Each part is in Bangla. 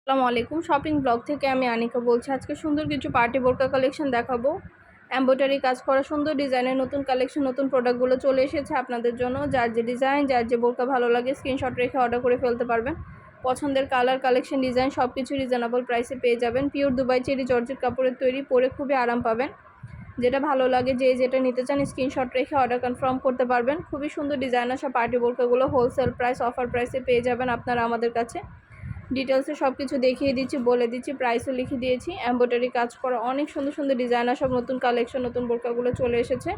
আসসালামু আলাইকুম। শপিং ব্লগ থেকে আমি আনিকা বলছি। আজকে সুন্দর কিছু পার্টি বোরকা কালেকশন দেখাবো। এমব্রয়ডারি কাজ করা সুন্দর ডিজাইনের নতুন কালেকশন, নতুন প্রোডাক্টগুলো চলে এসেছে আপনাদের জন্য। যার যে ডিজাইন, যার যে বোরকা ভালো লাগে স্ক্রিনশট রেখে অর্ডার করে ফেলতে পারবেন। পছন্দের কালার, কালেকশন, ডিজাইন সব কিছু রিজনেবল প্রাইসে পেয়ে যাবেন। পিওর দুবাই চেরি জর্জেট কাপড়ের তৈরি, পরে খুবই আরাম পাবেন। যেটা ভালো লাগে, যে যেটা নিতে চান স্ক্রিনশট রেখে অর্ডার কনফার্ম করতে পারবেন। খুবই সুন্দর ডিজাইনার সব পার্টি বোরকাগুলো হোলসেল প্রাইস, অফার প্রাইসে পেয়ে যাবেন আপনারা আমাদের কাছে। ডিটেলসে সব কিছু দেখিয়ে দিচ্ছি, বলে দিচ্ছি, প্রাইসও লিখে দিয়েছি। এমব্রয়ডারি কাজ করা অনেক সুন্দর সুন্দর ডিজাইনার সব নতুন কালেকশন, নতুন বোরকাগুলো চলে এসেছে।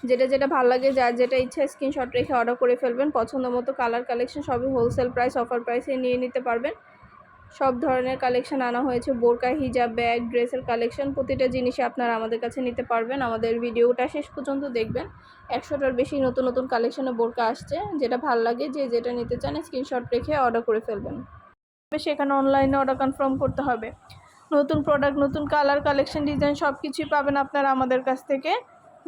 যেটা যেটা ভালো লাগে, যার যেটা ইচ্ছা স্ক্রিনশট রেখে অর্ডার করে ফেলবেন। পছন্দ মতো কালার, কালেকশন সবই হোলসেল প্রাইস, অফার প্রাইসে নিয়ে নিতে পারবেন। সব ধরনের কালেকশন আনা হয়েছে, বোরকা, হিজাব, ব্যাগ, ড্রেসের কালেকশন, প্রতিটা জিনিসই আপনারা আমাদের কাছে নিতে পারবেন। আমাদের ভিডিওটা শেষ পর্যন্ত দেখবেন। 100টার বেশি নতুন নতুন কালেকশনে বোরকা আসছে। যেটা ভালো লাগে, যে যেটা নিতে চান স্ক্রিনশট রেখে অর্ডার করে ফেলবেন। সেখানে অনলাইনে অর্ডার কনফার্ম করতে হবে। নতুন প্রোডাক্ট, নতুন কালার, কালেকশন, ডিজাইন সব কিছুই পাবেন আপনারা আমাদের কাছ থেকে।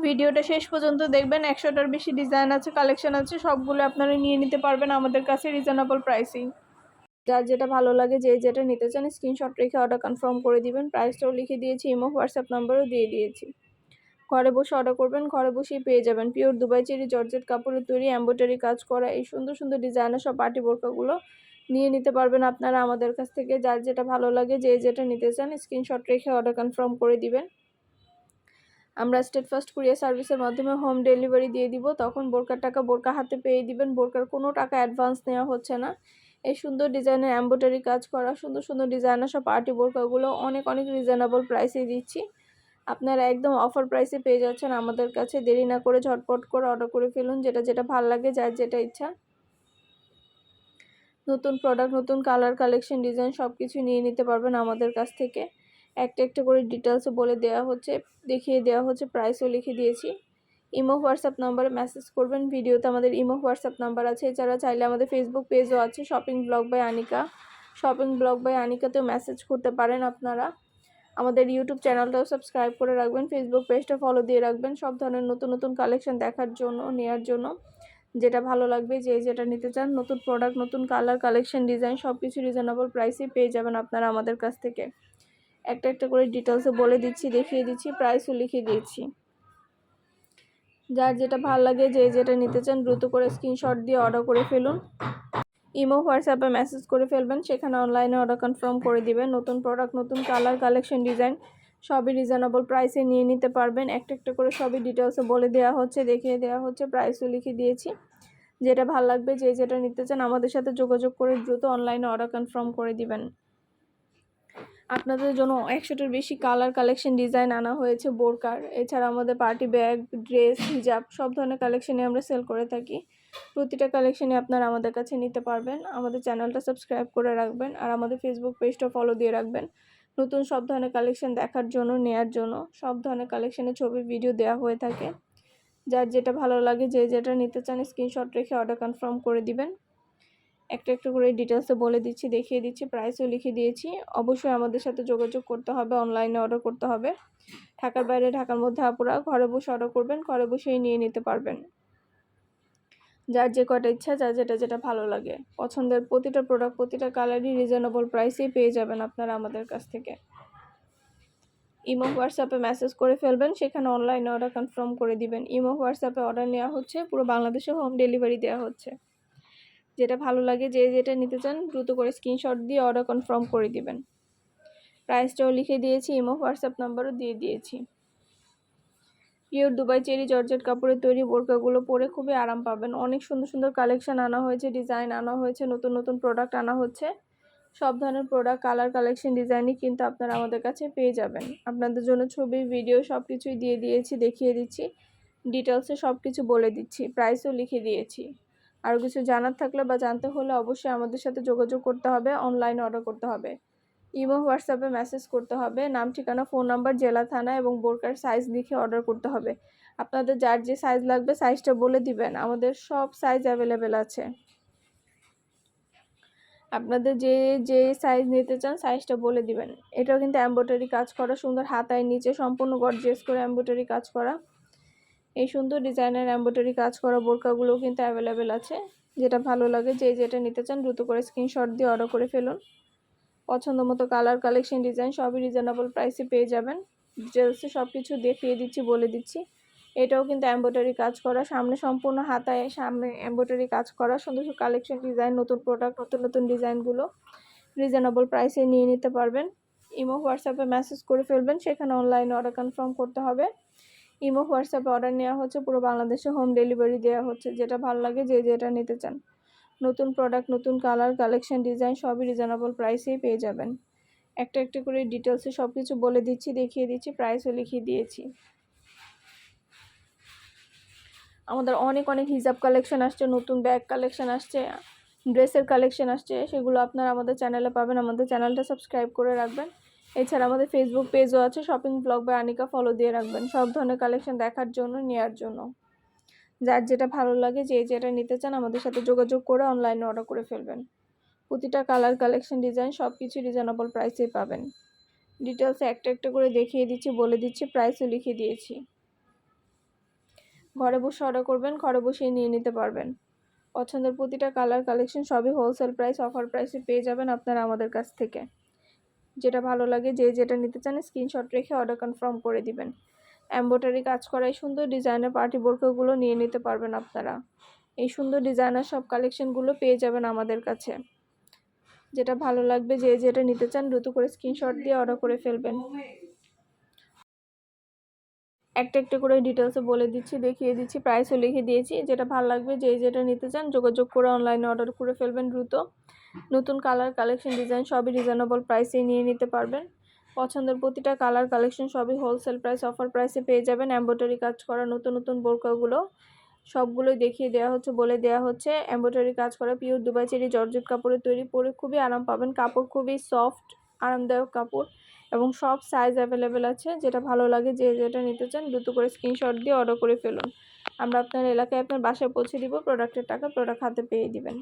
ভিডিওটা শেষ পর্যন্ত দেখবেন। 100টার বেশি ডিজাইন আছে, কালেকশন আছে, সবগুলো আপনারা নিয়ে নিতে পারবেন আমাদের কাছে রিজনেবল প্রাইসেই। যার যেটা ভালো লাগে, যে যেটা নিতে চান স্ক্রিনশট রেখে অর্ডার কনফার্ম করে দিবেন। প্রাইসটাও লিখে দিয়েছি, ইমো হোয়াটসঅ্যাপ নাম্বারও দিয়ে দিয়েছি। ঘরে বসে অর্ডার করবেন, ঘরে বসেই পেয়ে যাবেন। পিওর দুবাই চেরি জর্জেট কাপড়ের তৈরি, এমব্রয়ডারি কাজ করা এই সুন্দর সুন্দর ডিজাইনের সব পার্টি বোরকাগুলো নিয়ে নিতে পারবেন আপনারা আমাদের কাছ থেকে। যার যেটা ভালো লাগে, যে যেটা নিতে চান স্ক্রিনশট রেখে অর্ডার কনফার্ম করে দিবেন। আমরা স্টেট ফার্স্ট কুরিয়ার সার্ভিসের মাধ্যমে হোম ডেলিভারি দিয়ে দিব। তখন বোরকার টাকা বোরকা হাতে পেয়ে দিবেন। বোরকার কোনো টাকা অ্যাডভান্স নেওয়া হচ্ছে না। এই সুন্দর ডিজাইনের এমব্রয়ডারি কাজ করা সুন্দর সুন্দর ডিজাইনের সব পার্টি বোরকাগুলো অনেক অনেক রিজনেবল প্রাইসে দিচ্ছি। আপনারা একদম অফার প্রাইসে পেয়ে যাচ্ছেন আমাদের কাছে। দেরি না করে ঝটপট করে অর্ডার করে ফেলুন, যেটা যেটা ভালো লাগে, যার যেটা ইচ্ছা। নতুন প্রোডাক্ট, নতুন কালার, কালেকশন, ডিজাইন সব কিছু নিয়ে নিতে পারবেন আমাদের কাছ থেকে। একটা একটা করে ডিটেলসও বলে দেওয়া হচ্ছে, দেখিয়ে দেওয়া হচ্ছে, প্রাইসও লিখে দিয়েছি। ইমো হোয়াটসঅ্যাপ নাম্বারে মেসেজ করবেন। ভিডিওতে আমাদের ইমো হোয়াটসঅ্যাপ নাম্বার আছে। এছাড়া চাইলে আমাদের ফেসবুক পেজও আছে, shopping blog by Anika. Shopping blog by আনিকাতেও মেসেজ করতে পারেন আপনারা। আমাদের ইউটিউব চ্যানেলটাও সাবস্ক্রাইব করে রাখবেন, ফেসবুক পেজটা ফলো দিয়ে রাখবেন সব ধরনের নতুন নতুন কালেকশন দেখার জন্য, নেওয়ার জন্য। যেটা ভালো লাগবে, যে যেটা নিতে চান, নতুন প্রোডাক্ট, নতুন কালার, কালেকশন, ডিজাইন সব কিছু রিজনেবল প্রাইসে পেয়ে যাবেন আপনারা আমাদের কাছ থেকে। একটা একটা করে ডিটেলসে বলে দিচ্ছি, দেখিয়ে দিচ্ছি, প্রাইসও লিখে দিয়েছি। যার যেটা ভালো লাগে, যে যেটা নিতে চান দ্রুত করে স্ক্রিনশট দিয়ে অর্ডার করে ফেলুন। ইমো হোয়াটসঅ্যাপে মেসেজ করে ফেলবেন, সেখানে অনলাইনে অর্ডার কনফার্ম করে দিবেন। নতুন প্রোডাক্ট, নতুন কালার, কালেকশন, ডিজাইন সবই রিজনেবল প্রাইসে নিয়ে নিতে পারবেন। একটা একটা করে সবই ডিটেলসে বলে দেওয়া হচ্ছে, দেখিয়ে দেওয়া হচ্ছে, প্রাইসও লিখে দিয়েছি। যেটা ভালো লাগবে, যে যেটা নিতে চান আমাদের সাথে যোগাযোগ করে দ্রুত অনলাইনে অর্ডার কনফার্ম করে দিবেন। আপনাদের জন্য 100টার বেশি কালার, কালেকশন, ডিজাইন আনা হয়েছে বোরকার। এছাড়া আমাদের পার্টি ব্যাগ, ড্রেস, হিজাব সব ধরনের কালেকশনই আমরা সেল করে থাকি। প্রতিটা কালেকশনই আপনারা আমাদের কাছে নিতে পারবেন। আমাদের চ্যানেলটা সাবস্ক্রাইব করে রাখবেন, আর আমাদের ফেসবুক পেজটা ফলো দিয়ে রাখবেন। নতুন সব ধরনের কালেকশন দেখার জন্য, নেয়ার জন্য। সব ধরনের কালেকশনের ছবি, ভিডিও দেওয়া হয়ে থাকে। যার যেটা ভালো লাগে, যে যেটা নিতে চান স্ক্রিনশট রেখে অর্ডার কনফার্ম করে দিবেন। একটা একটা করে ডিটেলসে বলে দিচ্ছি, দেখিয়ে দিচ্ছি, প্রাইসও লিখে দিয়েছি। অবশ্যই আমাদের সাথে যোগাযোগ করতে হবে, অনলাইনে অর্ডার করতে হবে। ঢাকার বাইরে, ঢাকার মধ্যে আপুরা ঘরে বসে অর্ডার করবেন, ঘরে বসেই নিয়ে নিতে পারবেন। যার যে কটা ইচ্ছা, যার যেটা যেটা ভালো লাগে, পছন্দের প্রতিটা প্রোডাক্ট, প্রতিটা কালারই রিজনেবল প্রাইসেই পেয়ে যাবেন আপনারা আমাদের কাছ থেকে। ইমো হোয়াটসঅ্যাপে মেসেজ করে ফেলবেন, সেখানে অনলাইনে অর্ডার কনফার্ম করে দিবেন। ইমো হোয়াটসঅ্যাপে অর্ডার নেওয়া হচ্ছে, পুরো বাংলাদেশে হোম ডেলিভারি দেওয়া হচ্ছে। যেটা ভালো লাগে, যে যেটা নিতে চান দ্রুত করে স্ক্রিনশট দিয়ে অর্ডার কনফার্ম করে দিবেন। প্রাইসটাও লিখে দিয়েছি, ইমো হোয়াটসঅ্যাপ নাম্বারও দিয়ে দিয়েছি। পিওর দুবাই চেরি জর্জেট কাপড়ের তৈরি বোরকাগুলো পরে খুবই আরাম পাবেন। অনেক সুন্দর সুন্দর কালেকশন আনা হয়েছে, ডিজাইন আনা হয়েছে, নতুন নতুন প্রোডাক্ট আনা হচ্ছে। সব ধরনের প্রোডাক্ট, কালার, কালেকশন, ডিজাইনই কিন্তু আপনারা আমাদের কাছে পেয়ে যাবেন। আপনাদের জন্য ছবি, ভিডিও সব কিছুই দিয়ে দিয়েছি, দেখিয়ে দিচ্ছি, ডিটেলসে সব কিছু বলে দিচ্ছি, প্রাইসও লিখে দিয়েছি। আরও কিছু জানার থাকলে বা জানতে হলে অবশ্যই আমাদের সাথে যোগাযোগ করতে হবে, অনলাইনে অর্ডার করতে হবে। ইমো হোয়াটসঅ্যাপে মেসেজ করতে হবে, নাম, ঠিকানা, ফোন নাম্বার, জেলা, থানা এবং বোরকার সাইজ লিখে অর্ডার করতে হবে। আপনাদের যার যে সাইজ লাগবে সাইজটা বলে দিবেন, আমাদের সব সাইজ অ্যাভেলেবেল আছে। আপনাদের যে যে সাইজ নিতে চান সাইজটা বলে দিবেন। এটাও কিন্তু এমব্রয়ডারি কাজ করা, সুন্দর হাতায় নিচে সম্পূর্ণ গর্জিয়াস করে এমব্রয়ডারি কাজ করা। এই সুন্দর ডিজাইনের এমব্রয়ডারি কাজ করা বোরকাগুলোও কিন্তু অ্যাভেলেবেল আছে। যেটা ভালো লাগে, যে যেটা নিতে চান দ্রুত করে স্ক্রিনশট দিয়ে অর্ডার করে ফেলুন। পছন্দ মতো কালার কালেকশন ডিজাইন সবই রিজনেবল প্রাইসে পেয়ে যাবেন। ডিটেলসে সব কিছু দেখিয়ে দিচ্ছি, বলে দিচ্ছি। এটাও কিন্তু এমব্রয়ডারি কাজ করা, সামনে সম্পূর্ণ হাতায় সামনে এমব্রয়ডারি কাজ করা, সুন্দর সুন্দর কালেকশন ডিজাইন, নতুন প্রোডাক্ট, নতুন নতুন ডিজাইনগুলো রিজনেবল প্রাইসে নিয়ে নিতে পারবেন। ইমো হোয়াটসঅ্যাপে মেসেজ করে ফেলবেন, সেখানে অনলাইনে অর্ডার কনফার্ম করতে হবে। ইমো হোয়াটসঅ্যাপে অর্ডার নেওয়া হচ্ছে, পুরো বাংলাদেশে হোম ডেলিভারি দেওয়া হচ্ছে। যেটা ভালো লাগে যে যেটা নিতে চান, নতুন প্রোডাক্ট, নতুন কালার কালেকশন ডিজাইন সবই রিজনেবল প্রাইসেই পেয়ে যাবেন। একটা একটা করে ডিটেলসে সব কিছু বলে দিচ্ছি, দেখিয়ে দিচ্ছি, প্রাইসও লিখিয়ে দিয়েছি। আমাদের অনেক অনেক হিজাব কালেকশন আসছে, নতুন ব্যাগ কালেকশন আসছে, ড্রেসের কালেকশন আসছে, সেগুলো আপনারা আমাদের চ্যানেলে পাবেন। আমাদের চ্যানেলটা সাবস্ক্রাইব করে রাখবেন। এছাড়া আমাদের ফেসবুক পেজও আছে, shopping blog by Anika, follow দিয়ে রাখবেন সব ধরনের কালেকশন দেখার জন্য, নেওয়ার জন্য। যার যেটা ভালো লাগে, যে যেটা নিতে চান আমাদের সাথে যোগাযোগ করে অনলাইনে অর্ডার করে ফেলবেন। প্রতিটা কালার কালেকশন ডিজাইন সব কিছু রিজনেবল প্রাইসেই পাবেন। ডিটেলসে একটা একটা করে দেখিয়ে দিচ্ছি, বলে দিচ্ছি, প্রাইসও লিখে দিয়েছি। ঘরে বসে অর্ডার করবেন, ঘরে বসেই নিয়ে নিতে পারবেন। পছন্দের প্রতিটা কালার কালেকশন সবই হোলসেল প্রাইস, অফার প্রাইসে পেয়ে যাবেন আপনারা আমাদের কাছ থেকে। যেটা ভালো লাগে, যে যেটা নিতে চান স্ক্রিনশট রেখে অর্ডার কনফার্ম করে দিবেন। এমব্রয়ডারি কাজ করা এই সুন্দর ডিজাইনের পার্টি বোরকাগুলো নিয়ে নিতে পারবেন আপনারা। এই সুন্দর ডিজাইনের সব কালেকশনগুলো পেয়ে যাবেন আমাদের কাছে। যেটা ভালো লাগবে, যে যেটা নিতে চান দ্রুত করে স্ক্রিনশট দিয়ে অর্ডার করে ফেলবেন। একটা একটা করে ডিটেলসে বলে দিচ্ছি, দেখিয়ে দিচ্ছি, প্রাইসও লিখে দিয়েছি। যেটা ভালো লাগবে, যে যেটা নিতে চান যোগাযোগ করে অনলাইনে অর্ডার করে ফেলবেন দ্রুত। নতুন কালার কালেকশন ডিজাইন সবই রিজনেবল প্রাইসেই নিয়ে নিতে পারবেন। পছন্দের প্রতিটা কালার কালেকশন সবই হোলসেল প্রাইস, অফার প্রাইসে পেয়ে যাবেন। এমব্রয়ডারি কাজ করা নতুন নতুন বোরকাগুলো সবগুলোই দেখিয়ে দেওয়া হচ্ছে, বলে দেওয়া হচ্ছে। এমব্রয়ডারি কাজ করা পিওর দুবাই চেরি জর্জেট কাপড়ে তৈরি, পরে খুবই আরাম পাবেন। কাপড় খুবই সফট, আরামদায়ক কাপড়, এবং সব সাইজ অ্যাভেলেবেল আছে। যেটা ভালো লাগে, যে যেটা নিতে চান দ্রুত করে স্ক্রিনশট দিয়ে অর্ডার করে ফেলুন। আমরা আপনার এলাকায় আপনার বাসায় পৌঁছে দিব। প্রোডাক্টের টাকা প্রোডাক্ট হাতে পেয়ে দিবেন।